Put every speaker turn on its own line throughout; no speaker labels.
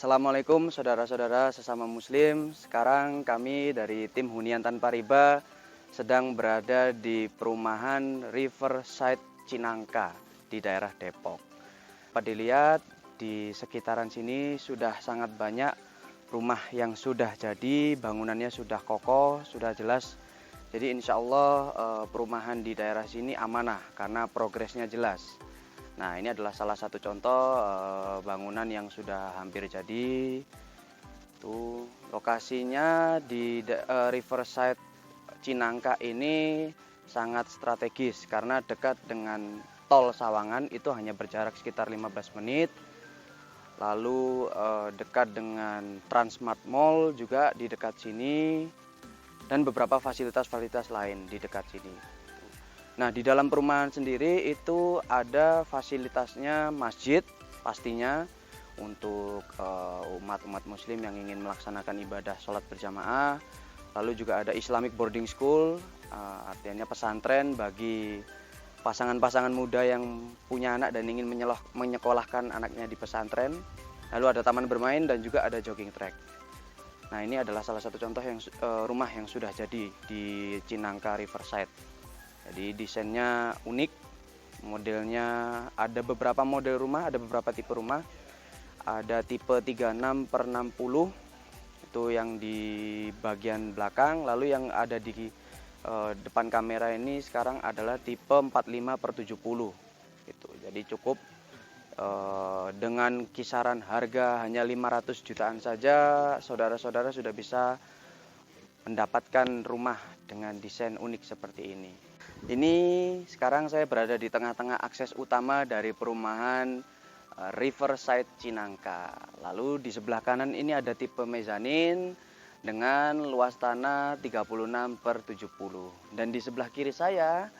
Assalamualaikum saudara-saudara sesama muslim. Sekarang kami dari tim Hunian Tanpa Riba sedang berada di perumahan Riverside Cinangka di daerah Depok. Dapat dilihat di sekitaran sini sudah sangat banyak rumah yang sudah jadi, bangunannya sudah kokoh, sudah jelas. Jadi insya Allah perumahan di daerah sini amanah karena progresnya jelas. Nah, ini adalah salah satu contoh bangunan yang sudah hampir jadi. Tuh, lokasinya di Riverside Cinangka ini sangat strategis karena dekat dengan tol Sawangan, itu hanya berjarak sekitar 15 menit. Lalu dekat dengan Transmart Mall juga di dekat sini dan beberapa fasilitas-fasilitas lain di dekat sini. Nah, di dalam perumahan sendiri itu ada fasilitasnya masjid pastinya untuk umat-umat muslim yang ingin melaksanakan ibadah sholat berjamaah. Lalu juga ada Islamic Boarding School, artinya pesantren bagi pasangan-pasangan muda yang punya anak dan ingin menyekolahkan anaknya di pesantren. Lalu ada taman bermain dan juga ada jogging track. Nah, ini adalah salah satu contoh rumah yang sudah jadi di Cinangka Riverside. Jadi desainnya unik, modelnya ada beberapa model rumah, ada beberapa tipe rumah. Ada tipe 36/60, itu yang di bagian belakang. Lalu yang ada di depan kamera ini sekarang adalah tipe 45/70. Jadi cukup dengan kisaran harga hanya 500 jutaan saja, saudara-saudara sudah bisa mendapatkan rumah dengan desain unik seperti ini. Ini sekarang saya berada di tengah-tengah akses utama dari perumahan Riverside Cinangka. Lalu di sebelah kanan ini ada tipe mezanin dengan luas tanah 36/70. Dan di sebelah kiri saya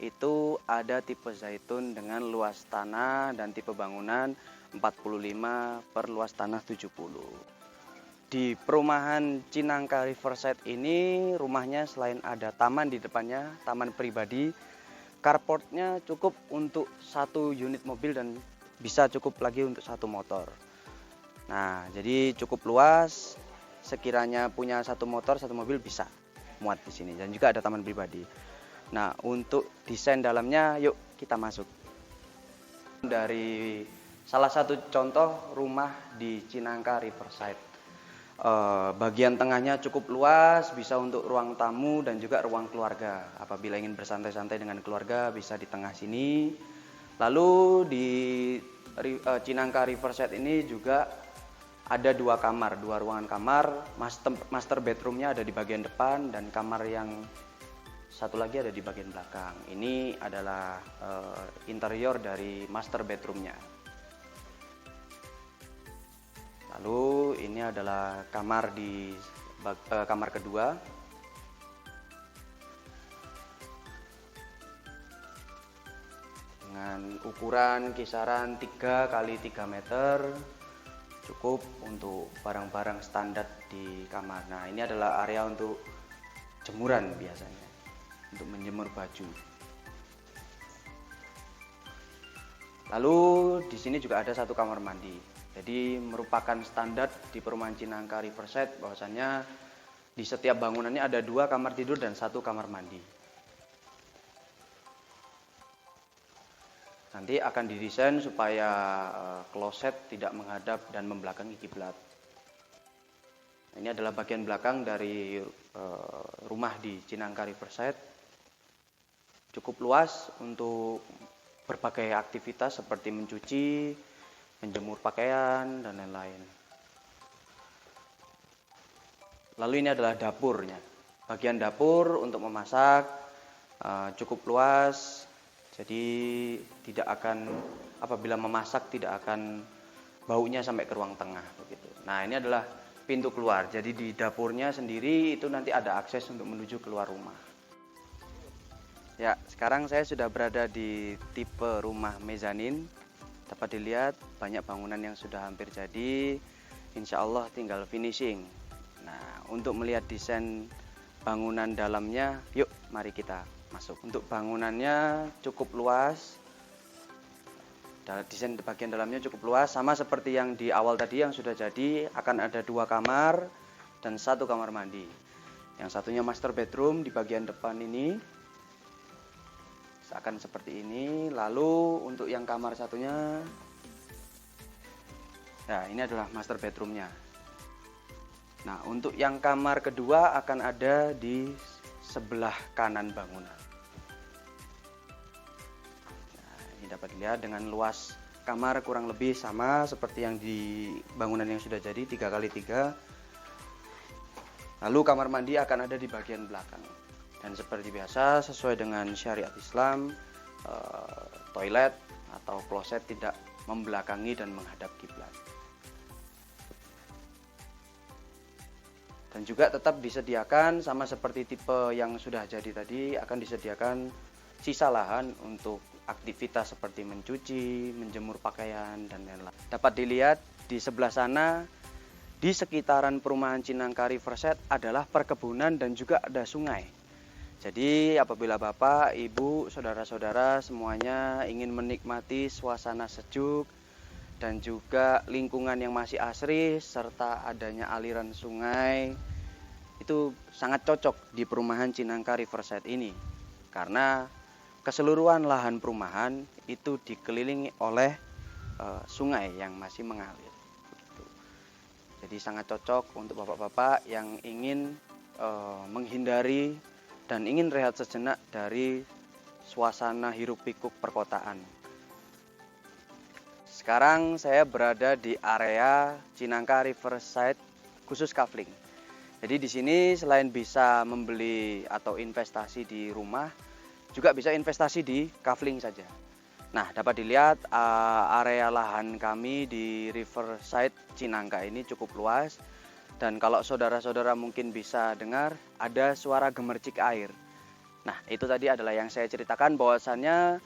itu ada tipe zaitun dengan luas tanah dan tipe bangunan 45 per luas tanah 70. Di perumahan Cinangka Riverside ini rumahnya selain ada taman di depannya, taman pribadi, carportnya cukup untuk 1 unit mobil dan bisa cukup lagi untuk 1 motor. Nah, jadi cukup luas, sekiranya punya 1 motor, 1 mobil bisa muat di sini dan juga ada taman pribadi. Nah, untuk desain dalamnya yuk kita masuk. Dari salah satu contoh rumah di Cinangka Riverside. Bagian tengahnya cukup luas, bisa untuk ruang tamu dan juga ruang keluarga. Apabila ingin bersantai-santai dengan keluarga bisa di tengah sini. Lalu di Cinangka Riverside ini juga ada 2 kamar, 2 ruangan kamar. Master bedroomnya ada di bagian depan dan kamar yang satu lagi ada di bagian belakang. Ini adalah interior dari master bedroomnya. Lalu ini adalah kamar kamar kedua. Dengan ukuran kisaran 3 kali 3 meter. Cukup untuk barang-barang standar di kamar. Nah, ini adalah area untuk jemuran biasanya. Untuk menjemur baju. Lalu di sini juga ada 1 kamar mandi. Jadi merupakan standar di perumahan Cinangka Riverside bahwasannya di setiap bangunannya ada 2 kamar tidur dan 1 kamar mandi. Nanti akan didesain supaya kloset tidak menghadap dan membelakangi kiblat. Ini adalah bagian belakang dari rumah di Cinangka Riverside. Cukup luas untuk berbagai aktivitas seperti mencuci, menjemur pakaian, dan lain-lain. Lalu ini adalah dapurnya. Bagian dapur untuk memasak cukup luas, jadi apabila memasak tidak akan baunya sampai ke ruang tengah begitu. Nah, ini adalah pintu keluar. Jadi di dapurnya sendiri itu nanti ada akses untuk menuju keluar rumah. Ya, sekarang saya sudah berada di tipe rumah mezanin. Dapat dilihat banyak bangunan yang sudah hampir jadi, insya Allah tinggal finishing. Nah, untuk melihat desain bangunan dalamnya, yuk mari kita masuk. Untuk bangunannya cukup luas, Desain bagian dalamnya cukup luas, sama seperti yang di awal tadi yang sudah jadi. Akan ada 2 kamar dan 1 kamar mandi. Yang satunya master bedroom di bagian depan ini akan seperti ini. Lalu untuk yang kamar satunya, nah ini adalah master bedroomnya. Nah untuk yang kamar kedua akan ada di sebelah kanan bangunan. Ini dapat dilihat dengan luas kamar kurang lebih sama seperti yang di bangunan yang sudah jadi 3x3. Lalu kamar mandi akan ada di bagian belakang. Dan seperti biasa sesuai dengan syariat Islam, toilet atau kloset tidak membelakangi dan menghadap kiblat. Dan juga tetap disediakan sama seperti tipe yang sudah jadi tadi, akan disediakan sisa lahan untuk aktivitas seperti mencuci, menjemur pakaian, dan lain-lain. Dapat dilihat di sebelah sana, di sekitaran perumahan Cinangka Riverside adalah perkebunan dan juga ada sungai. Jadi apabila Bapak, Ibu, saudara-saudara semuanya ingin menikmati suasana sejuk dan juga lingkungan yang masih asri serta adanya aliran sungai, itu sangat cocok di perumahan Cinangka Riverside ini. Karena keseluruhan lahan perumahan itu dikelilingi oleh sungai yang masih mengalir. Begitu. Jadi sangat cocok untuk bapak-bapak yang ingin menghindari dan ingin rehat sejenak dari suasana hiruk-pikuk perkotaan. Sekarang saya berada di area Cinangka Riverside khusus kafling. Jadi di sini selain bisa membeli atau investasi di rumah, juga bisa investasi di kafling saja. Nah, dapat dilihat area lahan kami di Riverside Cinangka ini cukup luas. Dan kalau saudara-saudara mungkin bisa dengar, ada suara gemercik air. Nah, itu tadi adalah yang saya ceritakan bahwasannya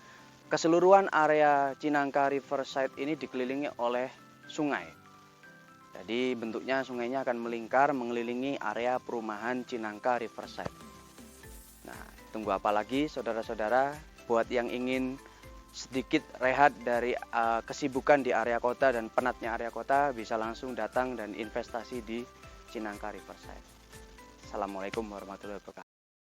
keseluruhan area Cinangka Riverside ini dikelilingi oleh sungai. Jadi bentuknya sungainya akan melingkar mengelilingi area perumahan Cinangka Riverside. Nah, tunggu apa lagi saudara-saudara, buat yang ingin sedikit rehat dari kesibukan di area kota dan penatnya area kota, bisa langsung datang dan investasi di Cinangka Riverside. Assalamualaikum warahmatullahi wabarakatuh.